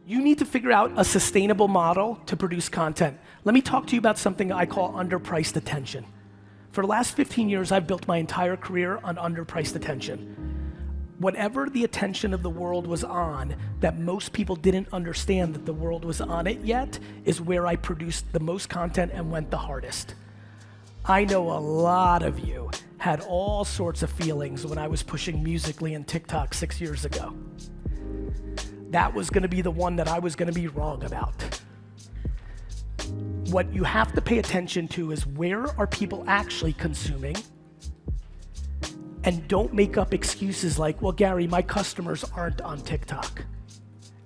You need to figure out a sustainable model to produce content. Let me talk to you about something I call underpriced attention. For the last 15 years, I've built my entire career on underpriced attention. Whatever the attention of the world was on that most people didn't understand that the world was on it yet is where I produced the most content and went the hardest. I know a lot of you had all sorts of feelings when I was pushing Musical.ly and TikTok 6 years ago. That was gonna be the one that I was gonna be wrong about. What you have to pay attention to is where are people actually consuming, and don't make up excuses like, well, Gary, my customers aren't on TikTok.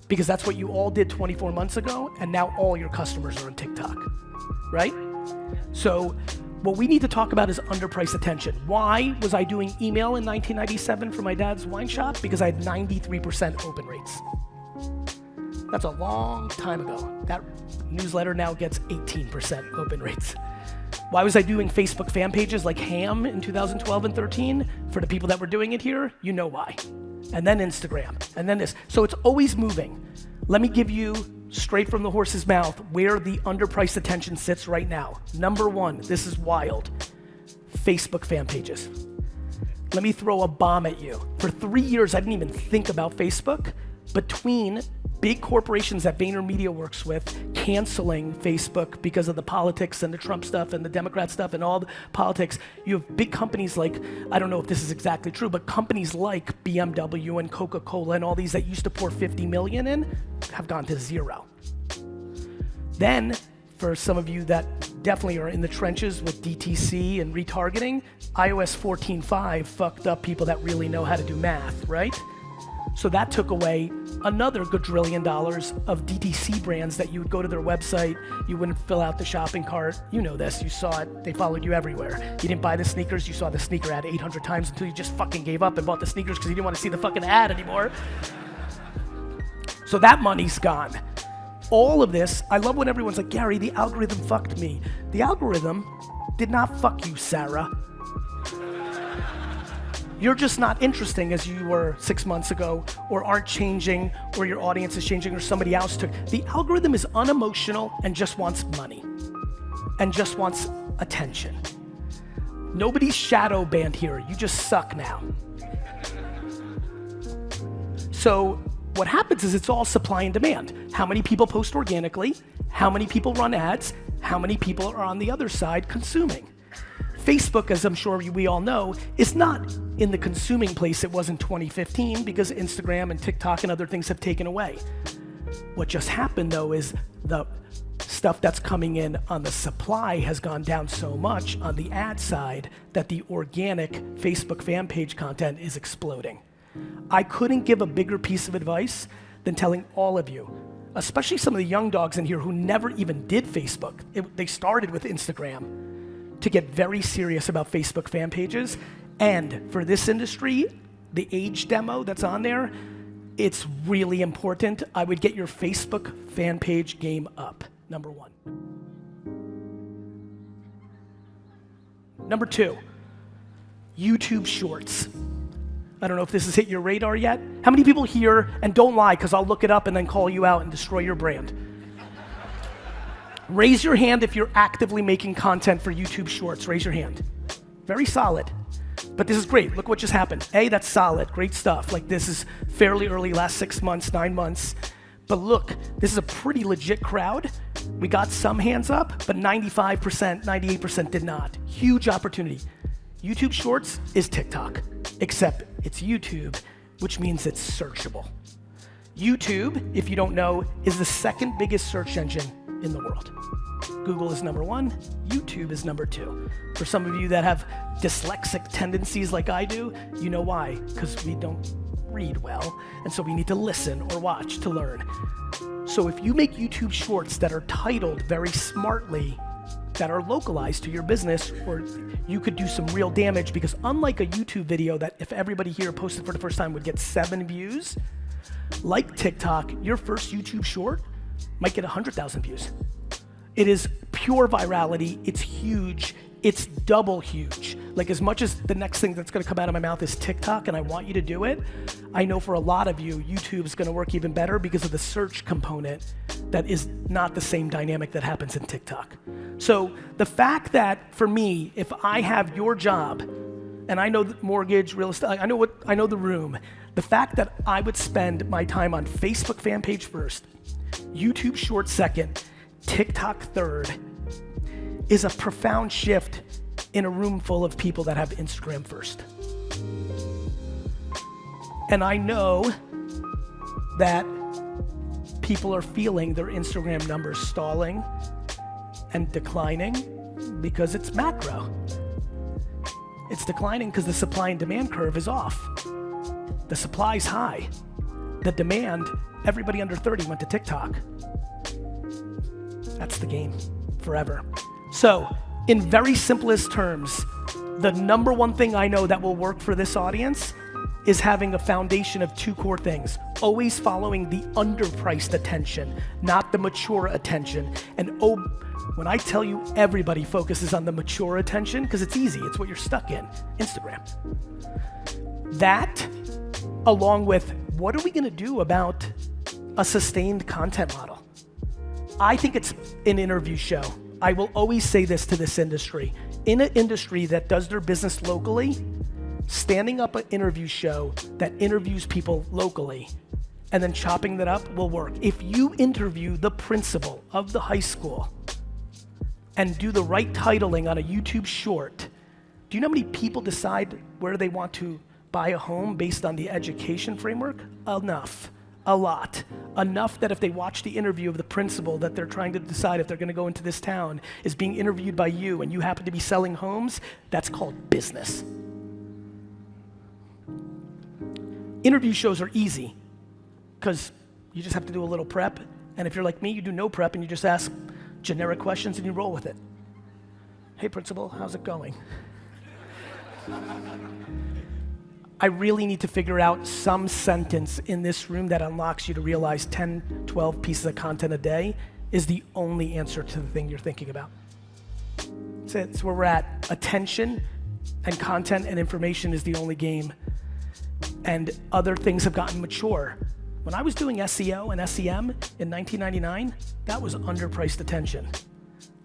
Because that's what you all did 24 months ago, and now all your customers are on TikTok, right? So what we need to talk about is underpriced attention. Why was I doing email in 1997 for my dad's wine shop? Because I had 93% open rates. That's a long time ago. That newsletter now gets 18% open rates. Why was I doing Facebook fan pages like Ham in 2012 and 13? For the people that were doing it here, you know why. And then Instagram, and then this. So it's always moving. Let me give you, straight from the horse's mouth, where the underpriced attention sits right now. Number one, this is wild, Facebook fan pages. Let me throw a bomb at you. For 3 years, I didn't even think about Facebook. Between big corporations that VaynerMedia works with canceling Facebook because of the politics and the Trump stuff and the Democrat stuff and all the politics, you have big companies like, I don't know if this is exactly true, but companies like BMW and Coca-Cola and all these that used to pour 50 million in have gone to zero. Then, for some of you that definitely are in the trenches with DTC and retargeting, iOS 14.5 fucked up people that really know how to do math, right? So that took away another $1 gajillion of DTC brands that you would go to their website, you wouldn't fill out the shopping cart. You know this, you saw it, they followed you everywhere. You didn't buy the sneakers, you saw the sneaker ad 800 times until you just fucking gave up and bought the sneakers because you didn't want to see the fucking ad anymore. So that money's gone. All of this, I love when everyone's like, Gary, the algorithm fucked me. The algorithm did not fuck you, Sarah. You're just not interesting as you were 6 months ago, or aren't changing, or your audience is changing, or somebody else took. The algorithm is unemotional and just wants money, and just wants attention. Nobody's shadow banned here, you just suck now. So what happens is it's all supply and demand. How many people post organically? How many people run ads? How many people are on the other side consuming? Facebook, as I'm sure we all know, is not in the consuming place it was in 2015 because Instagram and TikTok and other things have taken away. What just happened though is the stuff that's coming in on the supply has gone down so much on the ad side that the organic Facebook fan page content is exploding. I couldn't give a bigger piece of advice than telling all of you, especially some of the young dogs in here who never even did Facebook. They started with Instagram, to get very serious about Facebook fan pages. And for this industry, the age demo that's on there, it's really important. I would get your Facebook fan page game up, number one. Number two, YouTube Shorts. I don't know if this has hit your radar yet. How many people here, and don't lie, because I'll look it up and then call you out and destroy your brand. Raise your hand if you're actively making content for YouTube Shorts. Raise your hand. Very solid. But this is great. Look what just happened. A, that's solid. Great stuff. Like this is fairly early, last 6 months, 9 months. But look, this is a pretty legit crowd. We got some hands up, but 95%, 98% did not. Huge opportunity. YouTube Shorts is TikTok, except it's YouTube, which means it's searchable. YouTube, if you don't know, is the second biggest search engine in the world. Google is number one, YouTube is number two. For some of you that have dyslexic tendencies like I do, you know why, because we don't read well, and so we need to listen or watch to learn. So if you make YouTube Shorts that are titled very smartly, that are localized to your business, or you could do some real damage, because unlike a YouTube video that if everybody here posted for the first time would get 7 views, like TikTok, your first YouTube Short might get 100,000 views. It is pure virality, it's huge, it's double huge. Like as much as the next thing that's gonna come out of my mouth is TikTok and I want you to do it, I know for a lot of you, YouTube's gonna work even better because of the search component that is not the same dynamic that happens in TikTok. So the fact that for me, if I have your job, and I know the mortgage, real estate, I know the room, the fact that I would spend my time on Facebook fan page first, YouTube short second, TikTok third, is a profound shift in a room full of people that have Instagram first. And I know that people are feeling their Instagram numbers stalling and declining because it's macro. It's declining because the supply and demand curve is off. The supply's high. The demand, everybody under 30 went to TikTok. That's the game forever. So, in very simplest terms, the number one thing I know that will work for this audience is having a foundation of two core things. Always following the underpriced attention, not the mature attention. And when I tell you everybody focuses on the mature attention, because it's easy, it's what you're stuck in, Instagram. That, along with what are we gonna do about a sustained content model? I think it's an interview show. I will always say this to this industry. In an industry that does their business locally, standing up an interview show that interviews people locally and then chopping that up will work. If you interview the principal of the high school and do the right titling on a YouTube short, do you know how many people decide where they want to buy a home based on the education framework? Enough. A lot. Enough that if they watch the interview of the principal that they're trying to decide if they're gonna go into this town is being interviewed by you and you happen to be selling homes, that's called business. Interview shows are easy because you just have to do a little prep, and if you're like me, you do no prep and you just ask generic questions and you roll with it. Hey principal, how's it going? I really need to figure out some sentence in this room that unlocks you to realize 10, 12 pieces of content a day is the only answer to the thing you're thinking about. That's it, it's where we're at. Attention and content and information is the only game. And other things have gotten mature. When I was doing SEO and SEM in 1999, that was underpriced attention.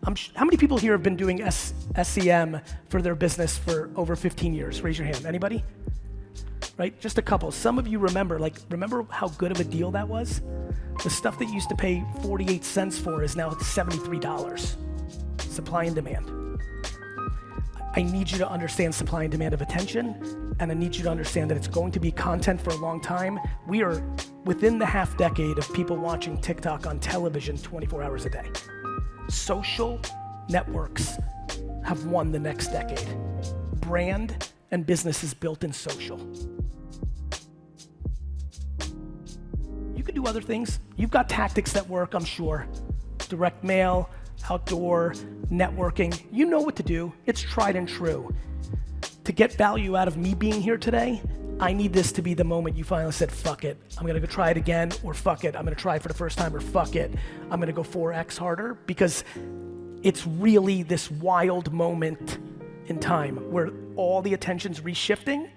How many people here have been doing SEM for their business for over 15 years? Raise your hand, anybody? Right, just a couple. Some of you remember how good of a deal that was? The stuff that you used to pay 48 cents for is now $73. Supply and demand. I need you to understand supply and demand of attention, and I need you to understand that it's going to be content for a long time. We are within the half decade of people watching TikTok on television 24 hours a day. Social networks have won the next decade. Brand and business is built in social. You could do other things. You've got tactics that work, I'm sure. Direct mail, outdoor, networking. You know what to do. It's tried and true. To get value out of me being here today, I need this to be the moment you finally said, fuck it. I'm gonna go try it again, or fuck it. I'm gonna try it for the first time, or fuck it. I'm gonna go 4x harder, because it's really this wild moment in time where all the attention's reshifting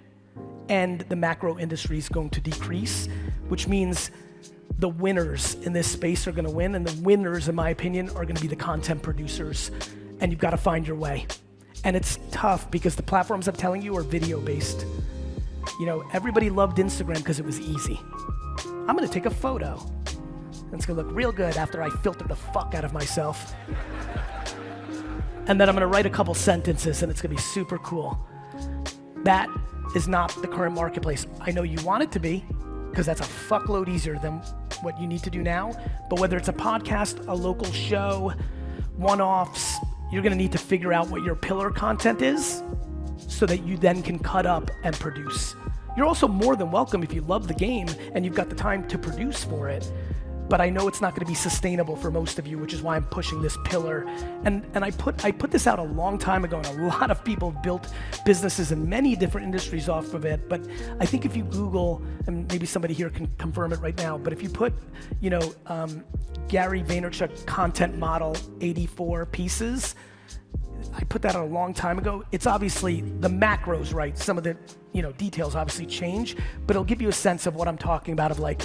and the macro industry is going to decrease, which means the winners in this space are gonna win, and the winners, in my opinion, are gonna be the content producers, and you've gotta find your way. And it's tough because the platforms I'm telling you are video-based. You know, everybody loved Instagram because it was easy. I'm gonna take a photo, and it's gonna look real good after I filter the fuck out of myself. And then I'm gonna write a couple sentences and it's gonna be super cool. That is not the current marketplace. I know you want it to be, because that's a fuckload easier than what you need to do now. But whether it's a podcast, a local show, one-offs, you're gonna need to figure out what your pillar content is so that you then can cut up and produce. You're also more than welcome, if you love the game and you've got the time, to produce for it. But I know it's not gonna be sustainable for most of you, which is why I'm pushing this pillar. And I put this out a long time ago, and a lot of people built businesses in many different industries off of it. But I think if you Google, and maybe somebody here can confirm it right now, but if you put, Gary Vaynerchuk content model 84 pieces, I put that on a long time ago. It's obviously the macros, right? Some of the details obviously change, but it'll give you a sense of what I'm talking about of like,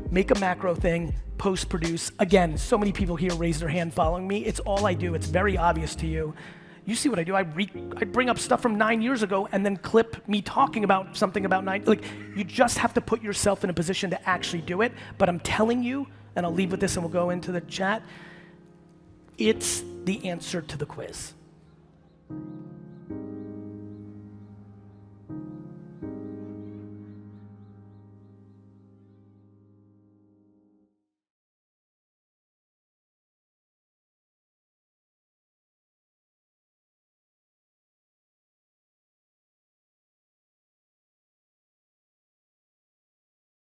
make a macro thing, post produce. Again, so many people here raise their hand following me. It's all I do. It's very obvious to you. You see what I do. I bring up stuff from 9 years ago and then clip me talking about something about like, you just have to put yourself in a position to actually do it. But I'm telling you, and I'll leave with this and we'll go into the chat, it's the answer to the quiz.